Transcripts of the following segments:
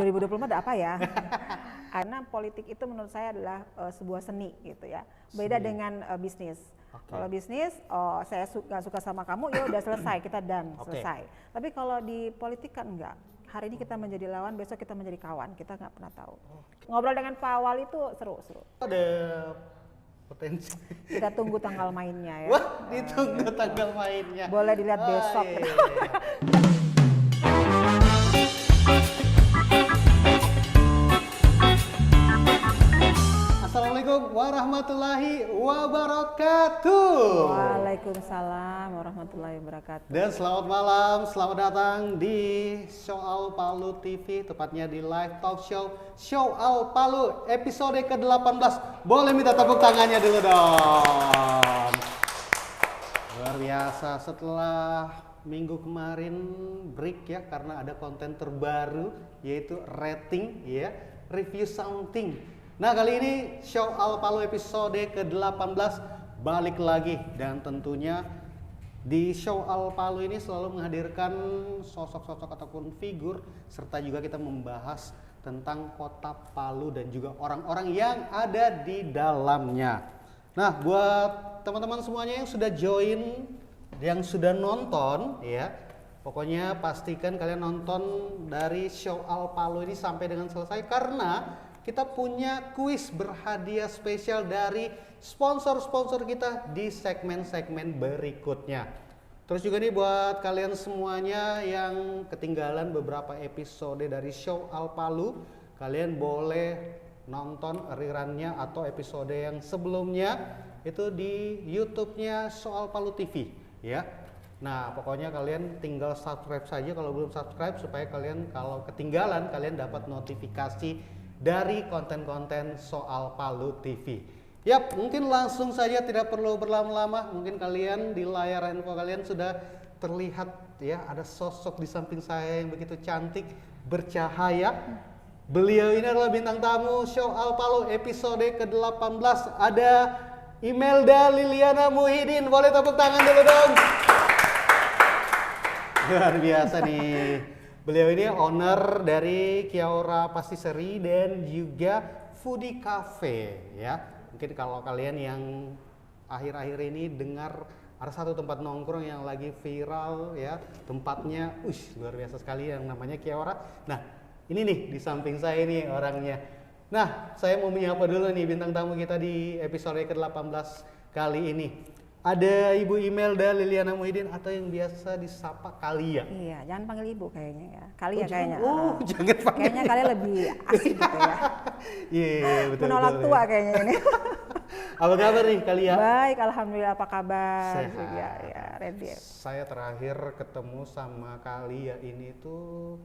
2024 ada apa ya? Karena politik itu menurut saya adalah sebuah seni gitu ya. Beda dengan bisnis. Kalau bisnis, saya nggak suka sama kamu, ya udah selesai, kita done, selesai. Tapi kalau di politik kan enggak. Hari ini kita menjadi lawan, besok kita menjadi kawan. Kita nggak pernah tahu. Ngobrol dengan Pak Wali itu seru-seru. Ada potensi. Kita tunggu tanggal mainnya ya. Wah, ditunggu tanggal mainnya. Boleh dilihat besok. Iya. Assalamualaikum warahmatullahi wabarakatuh. Waalaikumsalam warahmatullahi wabarakatuh. Dan selamat malam, selamat datang di Show Al Palu TV, tepatnya di live talk show Show Al Palu episode ke-18. Boleh minta tepuk tangannya dulu dong. Luar biasa, setelah minggu kemarin break ya karena ada konten terbaru yaitu rating ya, review something. Nah, kali ini Show Al Palu episode ke-18 balik lagi, dan tentunya di Show Al Palu ini selalu menghadirkan sosok-sosok ataupun figur, serta juga kita membahas tentang kota Palu dan juga orang-orang yang ada di dalamnya. Nah, buat teman-teman semuanya yang sudah join, yang sudah nonton ya, pokoknya pastikan kalian nonton dari Show Al Palu ini sampai dengan selesai, karena kita punya kuis berhadiah spesial dari sponsor-sponsor kita di segmen-segmen berikutnya. Terus juga nih buat kalian semuanya yang ketinggalan beberapa episode dari Show Al Palu, kalian boleh nonton rerunnya atau episode yang sebelumnya itu di YouTube-nya Show Al Palu TV ya. Nah, pokoknya kalian tinggal subscribe saja kalau belum subscribe, supaya kalian kalau ketinggalan kalian dapat notifikasi dari konten-konten Soal Palu TV. Yap, mungkin langsung saja, tidak perlu berlama-lama. Mungkin kalian di layar handphone kalian sudah terlihat ya, ada sosok di samping saya yang begitu cantik, bercahaya. Beliau ini adalah bintang tamu Show Al Palu episode ke-18. Ada Imelda Liliana Muhyiddin. Boleh tepuk tangan dulu dong. Luar biasa nih. Beliau ini owner dari Kiaura Pastisserie dan juga Foodie Cafe ya. Mungkin kalau kalian yang akhir-akhir ini dengar ada satu tempat nongkrong yang lagi viral ya, tempatnya luar biasa sekali yang namanya Kiaura. Nah, ini nih di samping saya ini orangnya. Nah, saya mau menyapa dulu nih bintang tamu kita di episode ke-18 kali ini. Ada Ibu Imelda Liliana Muhyiddin, atau yang biasa disapa Kalia. Iya, jangan panggil Ibu kayaknya ya. Kalia kayaknya. Jangan panggil. Kayaknya Kalia lebih asik gitu ya. Iya, betul. Menolak betul, tua ya. kayaknya ini. Apa kabar nih Kalia? Baik, alhamdulillah. Apa kabar? Sehat. Ya, ready. Saya terakhir ketemu sama Kalia ini tuh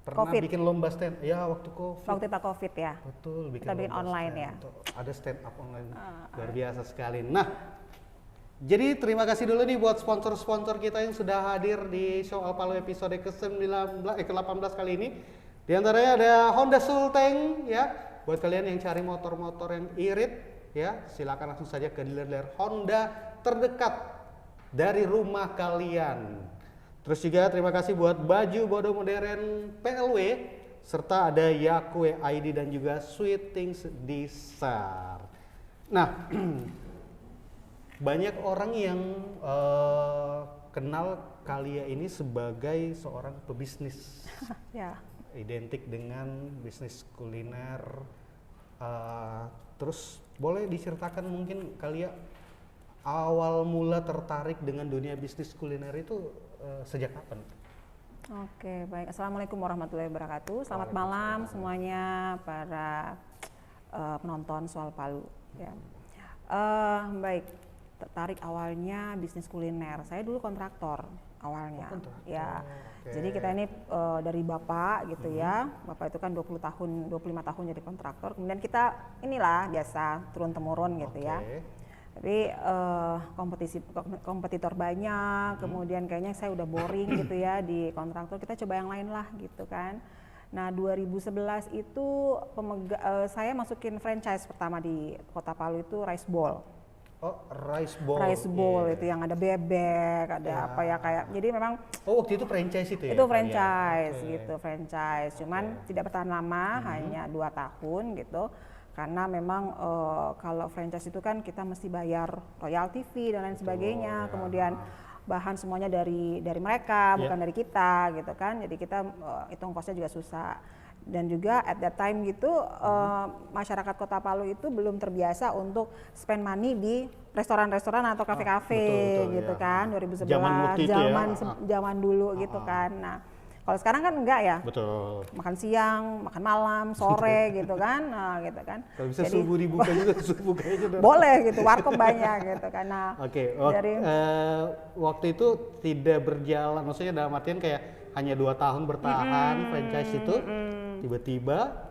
pernah COVID. bikin lomba stand. Ya, waktu COVID. Waktu kita COVID ya. Betul, Kita bikin lomba online stand. ya. Ada stand up online. Luar biasa sekali. Nah, jadi terima kasih dulu nih buat sponsor-sponsor kita yang sudah hadir di Show Al Palu episode ke-18 kali ini. Di antaranya ada Honda Sulteng ya. Buat kalian yang cari motor-motor yang irit ya, silakan langsung saja ke dealer-dealer Honda terdekat dari rumah kalian. Terus juga terima kasih buat baju bodo modern PLW, serta ada Yakue ID dan juga Sweet Things Desar. Nah, banyak orang yang kenal Kalia ini sebagai seorang pebisnis. Ya. Identik dengan bisnis kuliner. Terus boleh diceritakan mungkin Kalia awal mula tertarik dengan dunia bisnis kuliner itu sejak kapan? Oke, baik. Assalamualaikum warahmatullahi wabarakatuh. Selamat malam semuanya para penonton Soal Palu. Ya. Baik. Tertarik awalnya bisnis kuliner. Saya dulu kontraktor awalnya. Ya. Okay. Jadi kita ini dari bapak gitu ya. Bapak itu kan 25 tahun jadi kontraktor. Kemudian kita inilah biasa turun temurun gitu ya. Tapi kompetitor banyak, kemudian kayaknya saya udah boring gitu ya di kontraktor. Kita coba yang lain lah gitu kan. Nah, 2011 itu saya masukin franchise pertama di Kota Palu itu Rice Bowl. Oh, rice bowl. Rice bowl itu yang ada bebek, ada apa ya kayak. Jadi memang waktu itu franchise itu ya? Itu franchise gitu, franchise. Cuman tidak bertahan lama, hanya 2 tahun gitu. Karena memang kalau franchise itu kan kita mesti bayar royalty fee dan lain sebagainya. Kemudian bahan semuanya dari mereka, bukan dari kita gitu kan. Jadi kita hitung kosnya juga susah. Dan juga at that time gitu masyarakat Kota Palu itu belum terbiasa untuk spend money di restoran-restoran atau kafe-kafe gitu kan. 2011 zaman dulu gitu kan. Nah, kalau sekarang kan enggak ya. Betul. Makan siang, makan malam, sore gitu kan. Nah, gitu kan. Kalau bisa subuh dibuka juga, subuh kayaknya. Boleh gitu, warkop banyak gitu kan. Nah, waktu itu tidak berjalan, maksudnya dalam artian kayak hanya 2 tahun bertahan franchise itu, tiba-tiba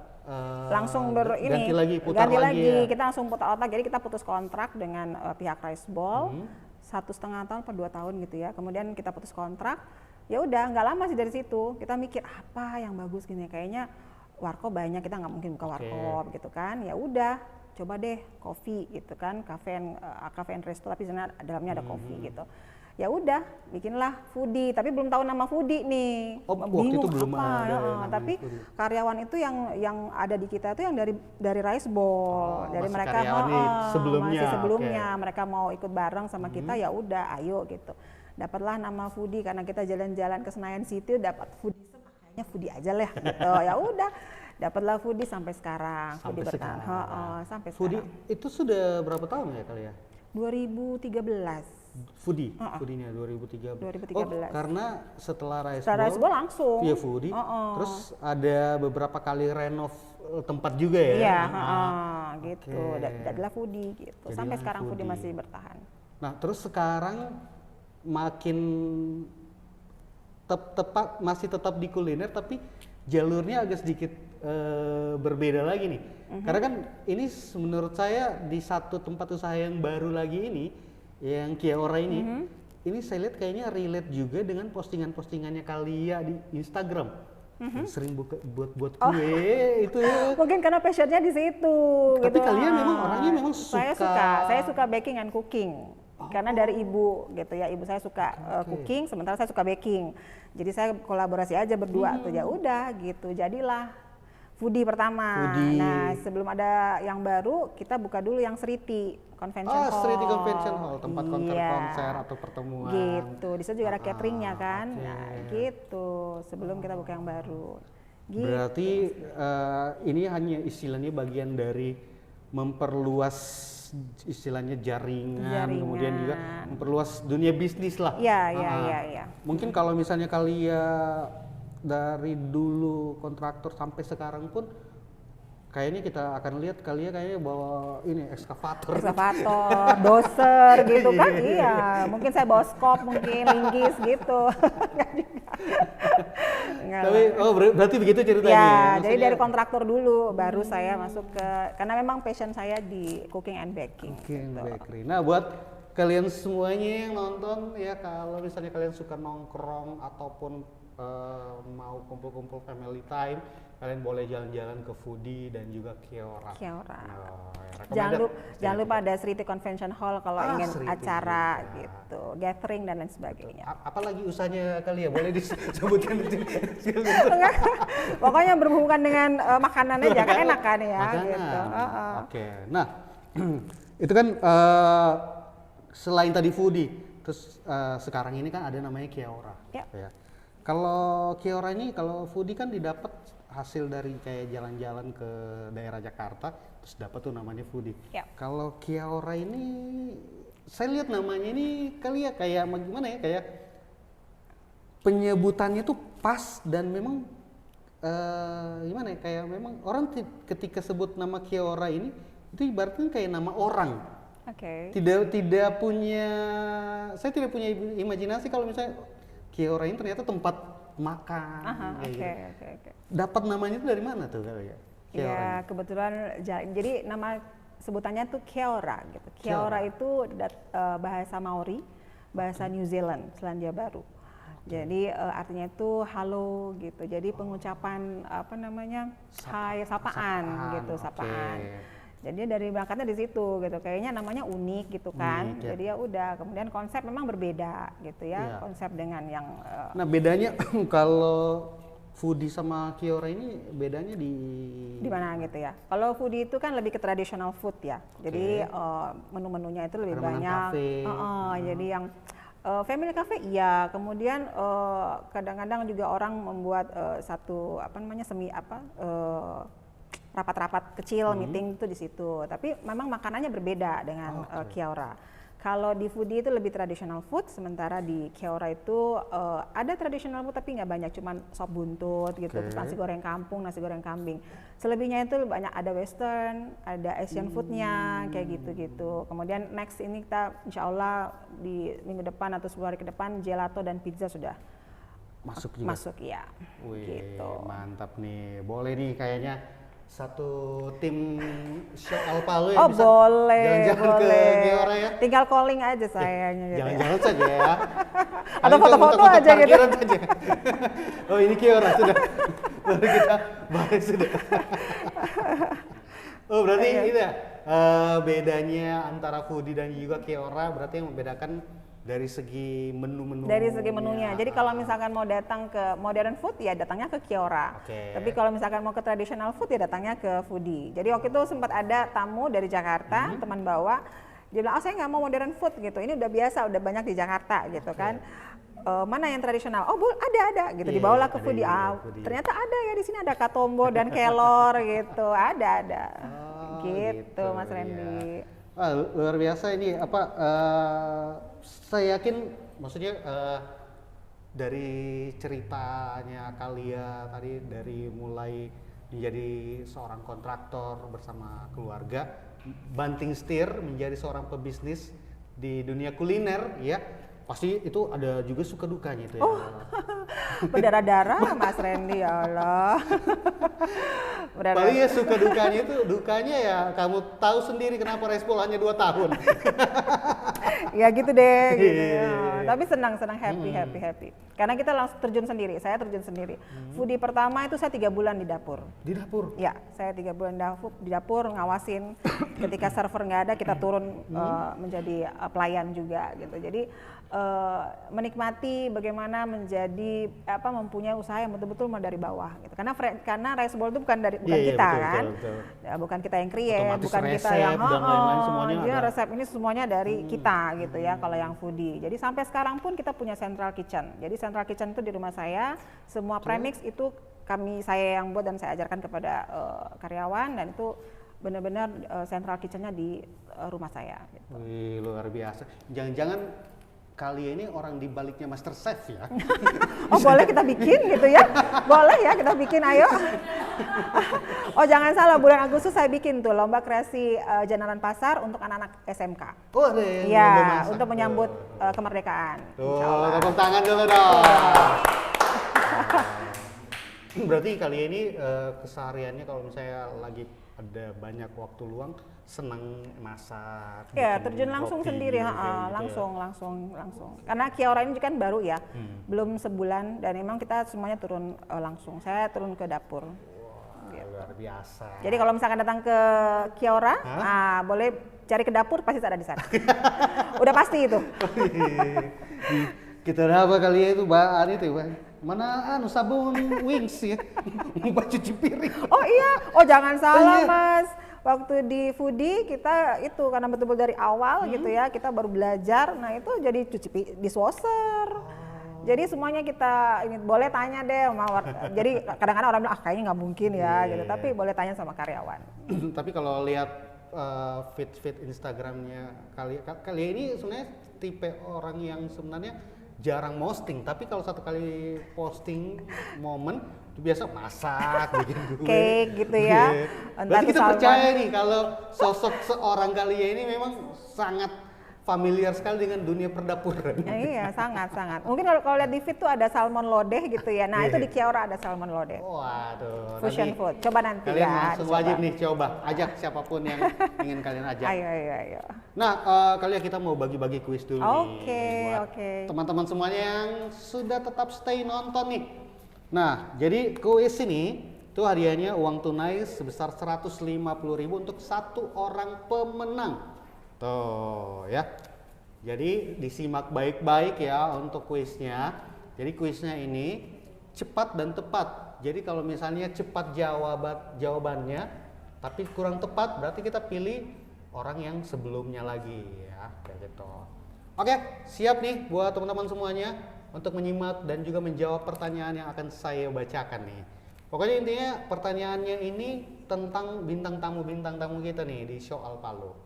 langsung ganti lagi ya. Kita langsung putar otak, jadi kita putus kontrak dengan pihak Rice Bowl 1,5 tahun per 2 tahun gitu ya. Kemudian kita putus kontrak, ya udah nggak lama sih dari situ kita mikir apa yang bagus gini, kayaknya warkop banyak, kita nggak mungkin buka warkop gitu kan. Ya udah coba deh coffee gitu kan, cafe and resto tapi dalamnya ada coffee gitu. Ya udah bikinlah foodie, tapi belum tahu nama foodie nih. Waktu itu belum ada ya, tapi foodie. Karyawan itu yang ada di kita itu yang dari Rice Bowl, dari mereka sebelumnya mereka mau ikut bareng sama kita, ya udah ayo gitu. Dapatlah nama foodie karena kita jalan-jalan ke Senayan City dapat foodie, kayaknya foodie aja lah gitu. Ya udah dapatlah foodie sampai sekarang. Sampai foodie bertahan sampai foodie sekarang. Itu sudah berapa tahun ya kali ya? 2013. Foodie-nya 2013. Oh, karena setelah Rice Bowl langsung. Iya, foodie. Terus ada beberapa kali renov tempat juga ya? Iya, gitu. Jadilah foodie gitu. Sampai sekarang foodie masih bertahan. Nah, terus sekarang makin masih tetap di kuliner, tapi jalurnya agak sedikit berbeda lagi nih. Karena kan ini menurut saya di satu tempat usaha yang baru lagi ini, yang Kiaora ini saya lihat kayaknya relate juga dengan postingan-postingannya Kalia di Instagram. Sering buat kue itu. Mungkin karena passionnya di situ. Tapi gitu. kalian memang orangnya memang suka. Saya suka baking and cooking. Karena dari ibu gitu ya, ibu saya suka cooking, sementara saya suka baking. Jadi saya kolaborasi aja berdua tuh, ya udah gitu. Jadilah foodie pertama. Nah, sebelum ada yang baru, kita buka dulu yang Sriti Convention Hall. Sriti Convention Hall, tempat konser atau pertemuan. Gitu. Di situ juga ada cateringnya kan. Nah, gitu. Sebelum kita buka yang baru. Gitu. Berarti ini hanya istilahnya bagian dari memperluas istilahnya jaringan, kemudian juga memperluas dunia bisnis lah. Iya. Mungkin kalau misalnya kalian dari dulu kontraktor sampai sekarang pun kayaknya kita akan lihat kayaknya bawa ini ekskavator, doser gitu kan. Iya, mungkin saya bawa skop, mungkin linggis gitu. Tapi berarti begitu ceritanya. Ya, jadi dari kontraktor dulu baru saya masuk ke, karena memang passion saya di cooking and baking. Bakery. Nah, buat kalian semuanya yang nonton ya, kalau misalnya kalian suka nongkrong ataupun mau kumpul-kumpul family time, kalian boleh jalan-jalan ke Foodie dan juga Kiaora. Jangan lupa ada Sriti Convention Hall kalau ingin acara gitu, gathering dan lain sebagainya. Apalagi usahanya kali ya, boleh disebutkan? Pokoknya berhubungan dengan makanan aja, kan enak kan ya. Gitu. Oke. Nah, itu kan selain tadi Foodie, terus sekarang ini kan ada namanya Kiaora. Ya. Kalau Kiaora ini, kalau Foodie kan didapat hasil dari kayak jalan-jalan ke daerah Jakarta, terus dapat tuh namanya Foodie. Kalau Kiaora ini, saya lihat namanya ini kali ya kayak gimana ya, kayak penyebutannya tuh pas dan memang gimana ya, kayak memang orang ketika sebut nama Kiaora ini itu ibaratnya kayak nama orang. Tidak punya, saya tidak punya imajinasi kalau misalnya Kiaora ini ternyata tempat makan. Dapat namanya itu dari mana tuh kalau ya? Ya kebetulan, jadi nama sebutannya tuh Kiaora gitu. Kiaora itu bahasa Maori, bahasa New Zealand, Selandia Baru. Jadi artinya itu halo gitu. Jadi pengucapan apa namanya, hai, sapaan gitu, sapaan. Jadi dari berangkatnya di situ gitu, kayaknya namanya unik gitu kan. Unik, ya. Jadi ya udah, kemudian konsep memang berbeda gitu ya, Iya. konsep dengan yang Nah bedanya kalau Foodie sama Kiora ini bedanya di mana gitu ya. Kalau foodie itu kan lebih ke traditional food ya. Jadi menu-menunya itu lebih Permainan banyak. cafe. Jadi yang family cafe iya. Kemudian kadang-kadang juga orang membuat satu apa namanya rapat-rapat kecil meeting itu di situ. Tapi memang makanannya berbeda dengan Kiora. Kalau di foodie itu lebih traditional food, sementara di Kiora itu ada traditional food tapi nggak banyak, cuman sop buntut gitu, terus nasi goreng kampung, nasi goreng kambing. Selebihnya itu banyak ada western, ada Asian foodnya kayak gitu-gitu. Kemudian next ini kita insya Allah di minggu depan atau 10 hari ke depan gelato dan pizza sudah masuk juga. masuk ya. Wih, Gitu. mantap nih. Boleh nih kayaknya satu tim Show Al Palu Oh bisa boleh, jalan-jalan ke boleh. Kiora ya. Tinggal calling aja sayanya gitu. Jalan-jalan saja ya. Atau Paling foto-foto untuk aja gitu. parkiran saja. Oh ini Kiora sudah. Baru kita balik sudah. Oh berarti ini ya bedanya antara foodie dan juga Kiora berarti yang membedakan dari segi menu-menu. Dari segi menunya. Jadi kalau misalkan mau datang ke modern food ya datangnya ke Kiora. Oke. Tapi kalau misalkan mau ke traditional food ya datangnya ke foodie. Jadi waktu itu sempat ada tamu dari Jakarta, teman bawa, dia bilang, oh saya nggak mau modern food gitu. Ini udah biasa, udah banyak di Jakarta gitu kan. Mana yang tradisional? Oh ada gitu. Iya, Dibawalah ke ada foodie. juga foodie. Ternyata ada ya di sini ada katombo dan kelor gitu. Ada. Oh, gitu Mas iya. Randy. Wah, luar biasa ini saya yakin maksudnya dari ceritanya Kalia tadi dari mulai menjadi seorang kontraktor bersama keluarga, banting setir menjadi seorang pebisnis di dunia kuliner ya. Pasti itu ada juga suka dukanya itu ya. Oh, berdarah-darah Mas Randy ya Allah. Paling ya suka dukanya ya kamu tahu sendiri kenapa Respol hanya 2 tahun. Ya gitu deh gitu. Iya. Tapi senang happy. Karena kita langsung terjun sendiri, saya terjun sendiri. Foodie pertama itu saya 3 bulan di dapur. Di dapur? Ya, saya 3 bulan di dapur ngawasin. Ketika server nggak ada kita turun menjadi pelayan juga gitu. Jadi menikmati bagaimana menjadi mempunyai usaha yang betul-betul dari bawah gitu. Karena rice bowl itu bukan kita kan. Betul. Ya, bukan kita yang create, Otomatis bukan kita resep yang dan lain-lain semuanya dia ada. resep ini semuanya dari kita gitu ya kalau yang foodie. Jadi sampai sekarang pun kita punya central kitchen. Jadi central kitchen itu di rumah saya, semua premix itu saya yang buat dan saya ajarkan kepada karyawan dan itu benar-benar central kitchennya di rumah saya. Gitu. Wih, luar biasa. Jangan-jangan Kalia ini orang di baliknya Master Chef ya? Oh boleh kita bikin gitu ya? Boleh ya kita bikin, ayo. Oh jangan salah, bulan Agustus saya bikin tuh lomba kreasi jalanan pasar untuk anak-anak SMK. Oh ada yang Iya, lomba masak untuk tuh. menyambut kemerdekaan. Tuh, Insyaallah. tepuk tangan dulu dong. Berarti Kalia ini kesehariannya kalau misalnya lagi ada banyak waktu luang senang masak. Ya, bikin terjun langsung roti, sendiri, kayak gitu ya. langsung. Karena Kiora ini kan baru ya, belum sebulan dan memang kita semuanya turun langsung. Saya turun ke dapur. Wah, luar biasa. Jadi kalau misalkan datang ke Kiora, boleh cari ke dapur pasti ada di sana. Udah pasti itu. Kita apa kali ya itu bahan itu Bang. Mana sabun Wings ya. Buat cuci piring. Oh iya, oh jangan salah Iya. Mas. Waktu di foodie kita itu karena betul-betul dari awal gitu ya, kita baru belajar. Nah itu jadi cuci dishwasher. Jadi semuanya kita ini boleh tanya deh sama jadi kadang-kadang orang bilang kayaknya nggak mungkin ya gitu, tapi boleh tanya sama karyawan. Tapi kalau lihat feed Instagramnya Kalia ini sebenarnya tipe orang yang sebenarnya jarang posting, tapi kalau satu kali posting momen itu biasa masak, bikin kue, Cake gitu ya. Berarti kita percaya nih kalau sosok seorang Kalia ini memang sangat familiar sekali dengan dunia perdapuran. Iya, sangat. Mungkin kalau lihat di feed tuh ada salmon lodeh gitu ya. Nah, itu di Kiora ada salmon lodeh. Waduh. Fusion nanti food. Coba nanti kalian ya. langsung wajib nih coba ajak siapapun yang ingin kalian ajak. Ayo. Nah, kalian kita mau bagi-bagi kuis dulu nih. buat Oke. Teman-teman semuanya yang sudah tetap stay nonton nih. Nah, jadi kuis ini itu Itu hadiahnya uang tunai sebesar 150.000 untuk satu orang pemenang. Tuh ya. Jadi disimak baik-baik ya untuk kuisnya. Jadi kuisnya ini cepat dan tepat. Jadi kalau misalnya cepat jawabannya tapi kurang tepat, berarti kita pilih orang yang sebelumnya lagi ya, kayak gitu. Oke, siap nih buat teman-teman semuanya untuk menyimak dan juga menjawab pertanyaan yang akan saya bacakan nih. Pokoknya intinya pertanyaannya ini tentang bintang tamu kita nih di Show Al Palu.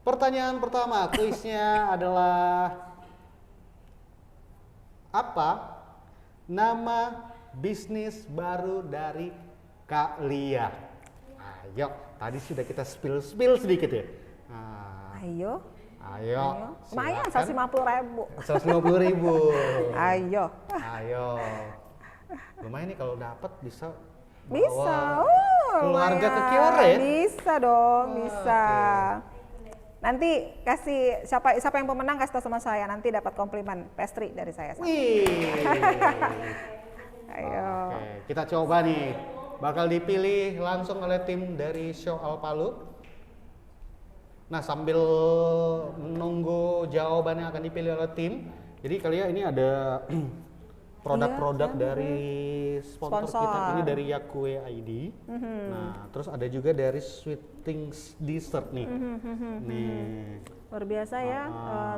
Pertanyaan pertama, kuisnya adalah apa nama bisnis baru dari Kak Lia? Ayo, tadi sudah kita spill sedikit ya. Nah, Ayo. Lumayan 150.000. 150.000. Ayo. Lumayan nih kalau dapat bisa Bisa. keluarga ke lumayan. Kiara ya? Bisa dong, bisa. Oke. Nanti kasih siapa yang pemenang kasih tahu sama saya, nanti dapat komplimen pastry dari saya. Wih. Ayo. Oke, kita coba nih. Bakal dipilih langsung oleh tim dari Show Al Palu. Nah, sambil menunggu jawabannya akan dipilih oleh tim. Jadi kalian ini ada produk-produk dari sponsor kita. Ini dari Yakue ID. Nah, terus ada juga dari Sweet Things Dessert nih. Nih. Luar biasa ya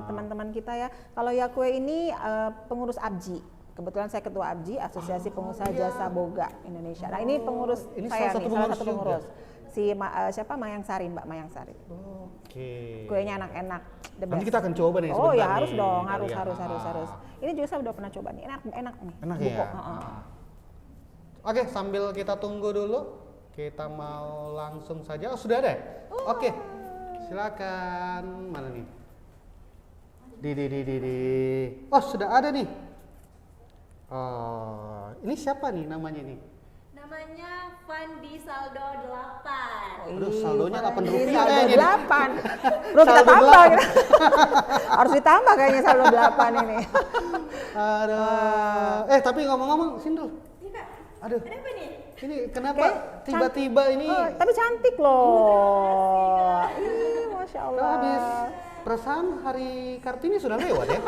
teman-teman kita ya. Kalau Yakue ini pengurus ABJI. Kebetulan saya ketua ABJI, Asosiasi Pengusaha Jasa Boga Indonesia. Nah, ini pengurus ini saya salah nih, satu salah satu pengurus. Siapa Mayang Sari, Mbak Mayang Sari. Oke. Kuenya enak-enak. the Nanti best. kita akan coba nih Oh sebentar ya harus nih, dong, kali harus. Ini juga saya udah pernah coba nih, enak nih. Enak Buko. ya? Oke, sambil kita tunggu dulu, kita mau langsung saja. Oh, sudah ada? Oke, silakan. Mana nih? Oh, sudah ada nih. Ini siapa nih namanya nih? Namanya Fandi Saldo 8. Aduh, saldonya 8 rupiah Saldo kayaknya. 8. Bro, kita Saldo tambah. 8. Harus ditambah kayaknya saldo 8 ini. Aduh. Tapi ngomong-ngomong, Sindul. Iya Kak, Aduh, ada apa nih? ini kenapa Kayak tiba-tiba ini? Oh, tapi cantik loh. Ih, Masya Allah. Habis perasaan hari Kartini sudah lewat ya.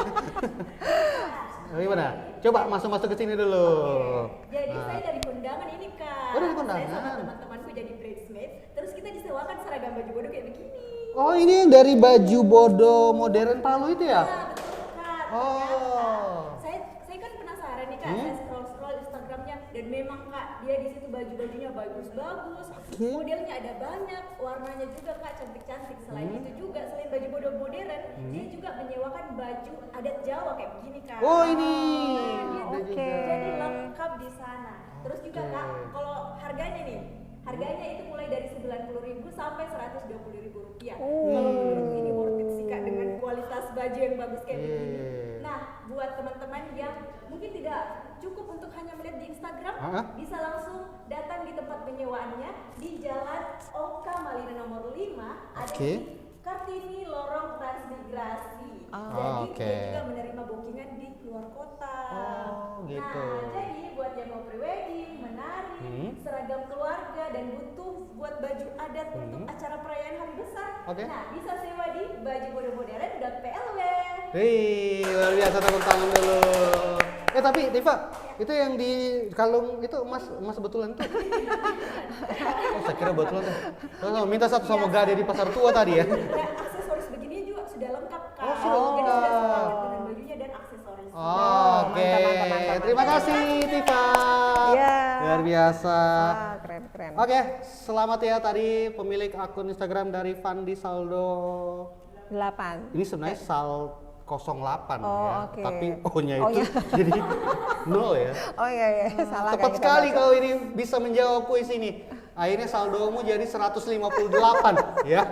Gimana? Coba masuk ke sini dulu. Jadi saya dari kondangan ini Kak. Oh, dari kondangan. Saya sama teman-temanku jadi bridesmaid. Terus kita disewakan seragam baju bodoh kayak begini. Oh, ini dari baju bodo modern Palu itu ya? Nah, betul Kak. Oh. Saya kan penasaran nih Kak. Saya scroll Instagramnya dan memang Kak dia di situ baju-bajunya bagus-bagus. Modelnya ada banyak, warnanya juga Kak cantik-cantik. Selain itu juga selain baju bodoh modern, dia juga menyewakan baju adat Jawa kayak begini Kak. Oh, ini. Oke. Jadi lengkap di sana. Terus juga Kak, kalau harganya nih, harganya itu mulai dari 90.000 sampai 120.000 rupiah. Kalau menurut ini worth it sih Kak dengan kualitas baju yang bagus kayak begini. Nah, buat teman-teman yang mungkin tidak cukup untuk hanya melihat di Instagram, bisa langsung datang di tempat penyewaannya di Jalan Oka Malina nomor 5, ada di Kartini Lorong Transmigrasi. Jadi dia juga menerima bookingan di luar kota. Oh, gitu. Nah, jadi buat yang mau prewedding, menari, seragam keluarga dan butuh buat baju adat untuk acara perayaan hari besar. Nah, bisa sewa di bajubodomodern.plw. Wih, luar biasa, tepuk tangan dulu. Tapi Tifa, itu yang di kalung itu emas betulan tuh. Oh, saya kira betulan tuh. Oh, minta satu sama Gade di pasar tua tadi ya. Nah, aksesoris begini juga sudah lengkap Kak. Oh, sudah Jadi sudah lengkap. sepaket dengan bajunya dan aksesoris. Oke. Mantap. Terima kasih Tifa. Iya. Luar biasa. Keren. Oke, selamat ya tadi pemilik akun Instagram dari Fandi Saldo 8. Ini sebenarnya sal 08 Oh, ya, oke. tapi O-nya Oh, itu iya. jadi 0 ya. Oh iya, salah Tepat kayak kita sekali baca. kalau ini bisa menjawab kuis ini. Akhirnya saldomu jadi 158 ya.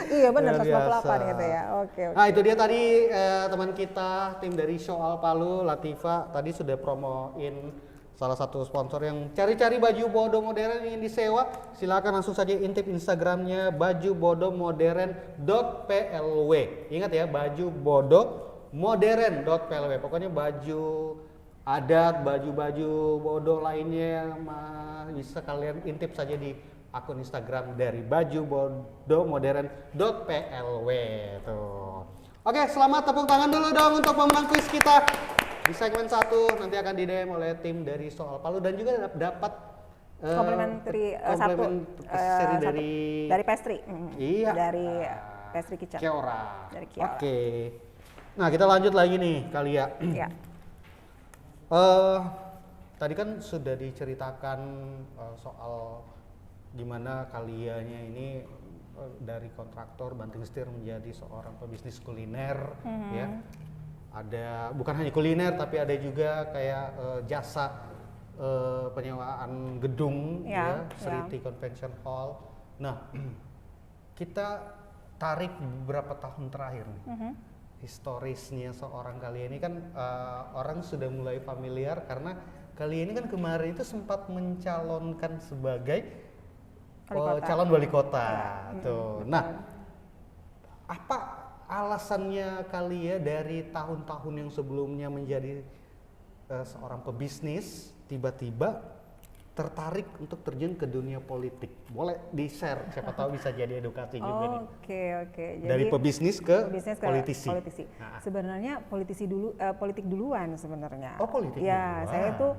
Iya benar, Luar 158 biasa. gitu ya. Oke. Nah itu dia tadi teman kita, tim dari Show Al Palu, Latifa tadi sudah promoin salah satu sponsor yang cari-cari baju bodo modern yang ingin disewa. Silakan langsung saja intip Instagramnya bajubodomodern.plw. Ingat ya, bajubodomodern.plw. Pokoknya baju adat, baju-baju bodoh lainnya bisa kalian intip saja di akun Instagram dari bajubodomodern.plw tuh. Oke, selamat tepuk tangan dulu dong untuk pemenang kuis kita di segmen 1. Nanti akan di-DM oleh tim dari Soal Palu dan juga dapat Komplementari seri dari pastry. Iya. Dari pastry kitchen. Kiora. Dari Kiora. Oke. Nah, kita lanjut lagi nih Kalia. Iya. Tadi kan sudah diceritakan soal gimana Kalianya ini dari kontraktor banting setir menjadi seorang pebisnis kuliner, ya. Ada bukan hanya kuliner tapi ada juga kayak jasa penyewaan gedung, ya, Seriti Convention Hall. Nah, kita tarik beberapa tahun terakhir nih. Historisnya seorang Kalia ini kan orang sudah mulai familiar karena Kalia ini kan kemarin itu sempat mencalonkan sebagai calon wali kota. Tuh. Nah, apa alasannya Kalia dari tahun-tahun yang sebelumnya menjadi seorang pebisnis tiba-tiba tertarik untuk terjun ke dunia politik? Boleh di-share, siapa tahu bisa jadi edukasi juga nih. Oke. Dari pebisnis ke politisi. Nah. Sebenarnya politik duluan sebenarnya. Oh, politik ya, duluan. saya tuh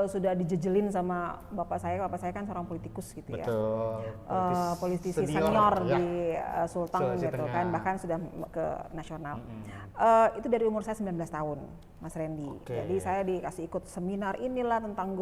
sudah dijejelin sama bapak saya kan seorang politikus gitu ya. Betul. Politisi senior ya. di Sulteng Sulawesi gitu Tengah. kan, bahkan sudah ke nasional. Itu dari umur saya 19 tahun, Mas Randy. Oke. Jadi saya dikasih ikut seminar inilah tentang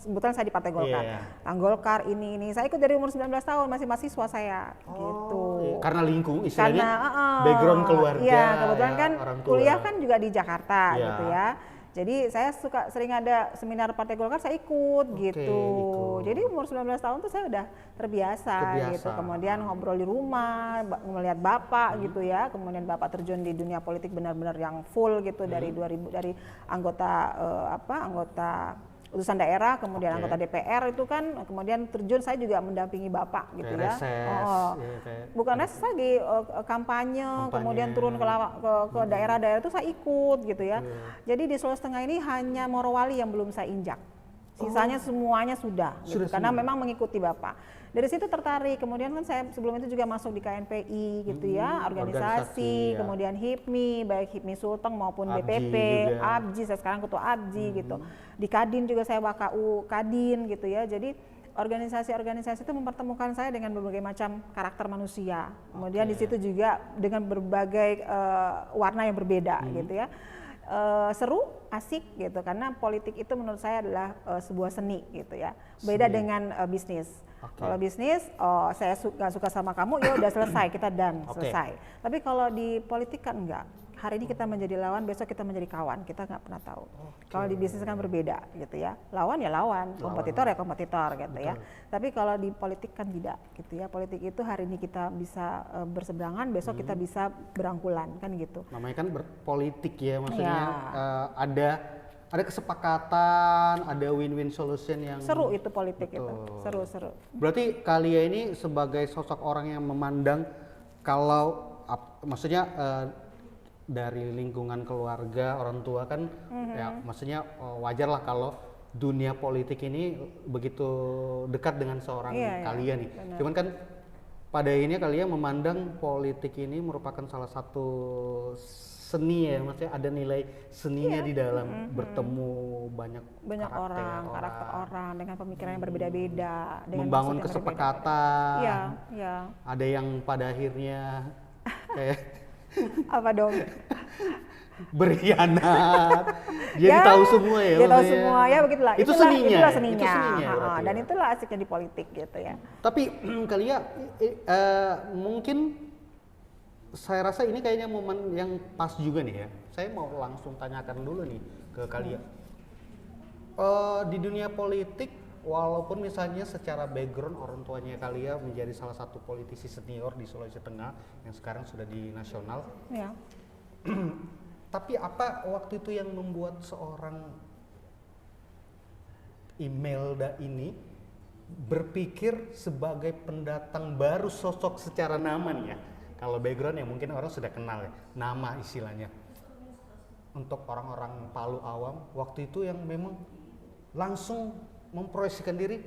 kebetulan saya di Partai Golkar. Iya. Tentang Golkar ini. Saya ikut dari umur 19 tahun, masih mahasiswa saya gitu. Iya. Karena istilahnya Karena background keluarga. Iya, kebetulan ya, kan orang tua. kuliah kan juga di Jakarta Iya. gitu ya. Jadi saya sering ada seminar Partai Golkar, saya ikut gitu. ikut. Jadi umur 19 tahun tuh saya udah terbiasa. Gitu. Kemudian ngobrol di rumah, melihat bapak gitu ya. Kemudian bapak terjun di dunia politik benar-benar yang full gitu dari anggota anggota utusan daerah, kemudian anggota DPR itu kan, kemudian terjun saya juga mendampingi bapak gitu kayak ya. Bukan reses lagi kampanye, kemudian turun ke daerah-daerah itu saya ikut gitu ya. Jadi di Sulawesi Tengah ini hanya Morowali yang belum saya injak. Sisanya semuanya sudah gitu, karena memang mengikuti bapak. Dari situ tertarik, kemudian kan saya sebelum itu juga masuk di KNPI gitu ya, organisasi, ya. kemudian HIPMI, baik HIPMI Sulteng maupun ABJI BPP, juga. ABJI, saya sekarang ketua ABJI gitu. Di Kadin juga saya WKU Kadin gitu ya. Jadi organisasi-organisasi itu mempertemukan saya dengan berbagai macam karakter manusia. Kemudian di situ juga dengan berbagai warna yang berbeda gitu ya. Seru, asik gitu, karena politik itu menurut saya adalah sebuah seni gitu ya. Beda dengan bisnis. Kalau bisnis, saya nggak suka sama kamu, ya udah selesai, kita done, selesai. Tapi kalau di politik kan enggak. Hari ini kita menjadi lawan, besok kita menjadi kawan, kita nggak pernah tahu. Kalau di bisnis kan berbeda gitu ya. Lawan ya lawan, kompetitor ya kompetitor gitu ya. Tapi kalau di politik kan tidak gitu ya. Politik itu hari ini kita bisa berseberangan, besok kita bisa berangkulan kan gitu. Namanya kan berpolitik ya, maksudnya ada kesepakatan, ada win-win solution yang seru itu politik. betul. Itu seru. Berarti Kalia ini sebagai sosok orang yang memandang kalau maksudnya dari lingkungan keluarga, orang tua kan ya maksudnya wajar lah kalau dunia politik ini begitu dekat dengan seorang Kalia nih. Benar. Cuman kan pada ini Kalia memandang politik ini merupakan salah satu seni ya, maksudnya ada nilai seninya di dalam bertemu banyak karakter orang dengan pemikiran yang berbeda-beda, dengan membangun maksud yang kesepakatan. Iya. Ada yang pada akhirnya kayak apa dong? berkhianat. Dia tahu semua ya. Dia tahu semua ya, begitulah. Itu seninya. Itulah seninya. Dan ya. itulah asiknya di politik gitu ya. Tapi Kalia mungkin saya rasa ini kayaknya momen yang pas juga nih ya. Saya mau langsung tanyakan dulu nih ke Kalia. Di dunia politik, walaupun misalnya secara background orang tuanya Kalia menjadi salah satu politisi senior di Sulawesi Tengah yang sekarang sudah di nasional. Ya. Tapi apa waktu itu yang membuat seorang Imelda ini berpikir sebagai pendatang baru sosok secara nama nih ya? Kalau background ya mungkin orang sudah kenal ya, nama istilahnya. untuk orang-orang Palu awam waktu itu yang memang langsung memproyeksikan diri,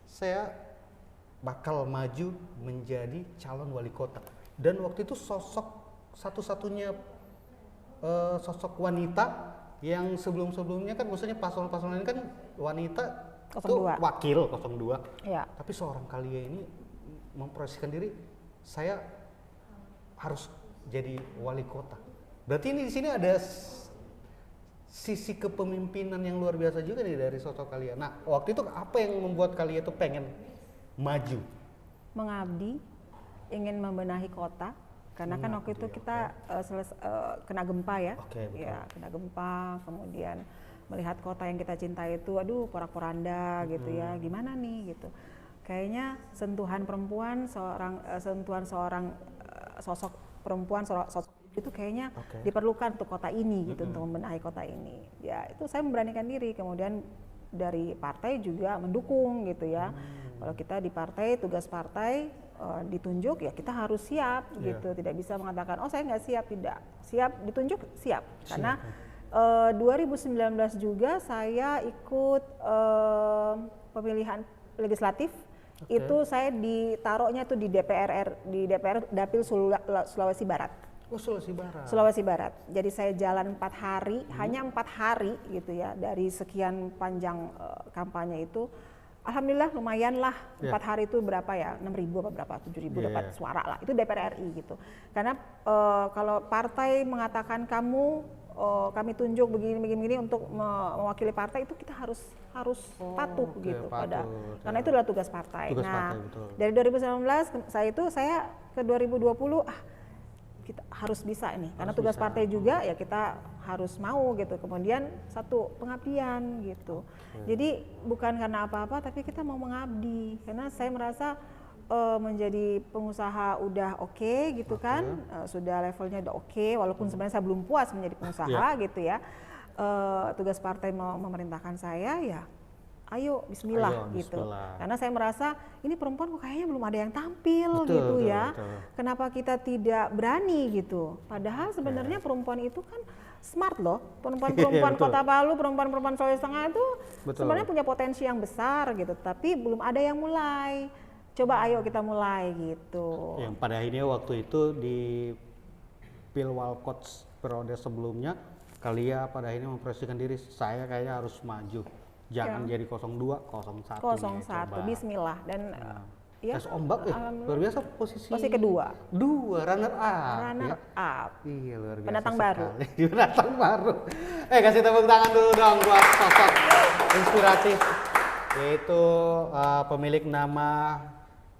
saya bakal maju menjadi calon wali kota. Dan waktu itu sosok satu-satunya sosok wanita yang sebelum-sebelumnya kan maksudnya paslon-paslon ini kan wanita 02. itu wakil 02. Ya. Tapi seorang Khalia ini memproyeksikan diri, saya harus jadi wali kota. Berarti ini di sini ada sisi kepemimpinan yang luar biasa juga nih dari sosok Khalia. Nah, waktu itu apa yang membuat Khalia itu pengen maju? Mengabdi, ingin membenahi kota. Karena kan waktu itu kita kena gempa ya. Oke, betul. Ya, kena gempa, kemudian melihat kota yang kita cintai itu, aduh porak-poranda gitu ya. Gimana nih gitu. Kayaknya sentuhan seorang sosok perempuan, sosok itu kayaknya diperlukan untuk kota ini gitu, untuk membenahi kota ini. Ya, itu saya memberanikan diri. Kemudian dari partai juga mendukung gitu ya. Kalau kita di partai, tugas partai ditunjuk ya kita harus siap gitu. Tidak bisa mengatakan oh saya nggak siap, tidak. Siap ditunjuk siap. Karena 2019 juga saya ikut pemilihan legislatif. Itu saya ditaruhnya tuh di DPR Dapil Sulawesi Barat. Oh, Sulawesi Barat. Sulawesi Barat. Jadi saya jalan 4 hari, hanya 4 hari gitu ya, dari sekian panjang kampanye itu. Alhamdulillah lumayan lah, 4 hari itu berapa ya, 6.000 apa berapa, 7.000 dapat suara lah, itu DPR RI gitu. Karena kalau partai mengatakan kami tunjuk begini untuk mewakili partai, itu kita harus patuh gitu pada, karena itu adalah tugas partai. Partai, dari 2019 saya ke 2020 kita harus bisa ini, karena tugas partai juga ya kita harus mau gitu. Kemudian satu pengabdian gitu. Jadi bukan karena apa-apa, tapi kita mau mengabdi. Karena saya merasa menjadi pengusaha udah oke gitu kan, sudah levelnya udah oke, walaupun sebenarnya saya belum puas menjadi pengusaha gitu ya. Tugas partai memerintahkan saya ya. Ayo bismillah gitu. Karena saya merasa ini perempuan kok kayaknya belum ada yang tampil gitu ya. Kenapa kita tidak berani gitu? Padahal sebenarnya perempuan itu kan smart loh. Perempuan Kota Palu, perempuan Sulawesi Tengah itu sebenarnya punya potensi yang besar gitu. Tapi belum ada yang mulai. Coba ayo kita mulai gitu. Yang pada akhirnya waktu itu di Pilwalkots periode sebelumnya, Khalia pada akhirnya memproyeksikan diri, saya kayaknya harus maju. Jangan jadi 02, 01. 01, bismillah. Dan ya, tes ombak luar biasa posisi kedua. Runner up. Runner up. Iya, luar biasa. Pendatang baru. Pendatang baru. Kasih tepuk tangan dulu dong buat sosok inspiratif, yaitu pemilik nama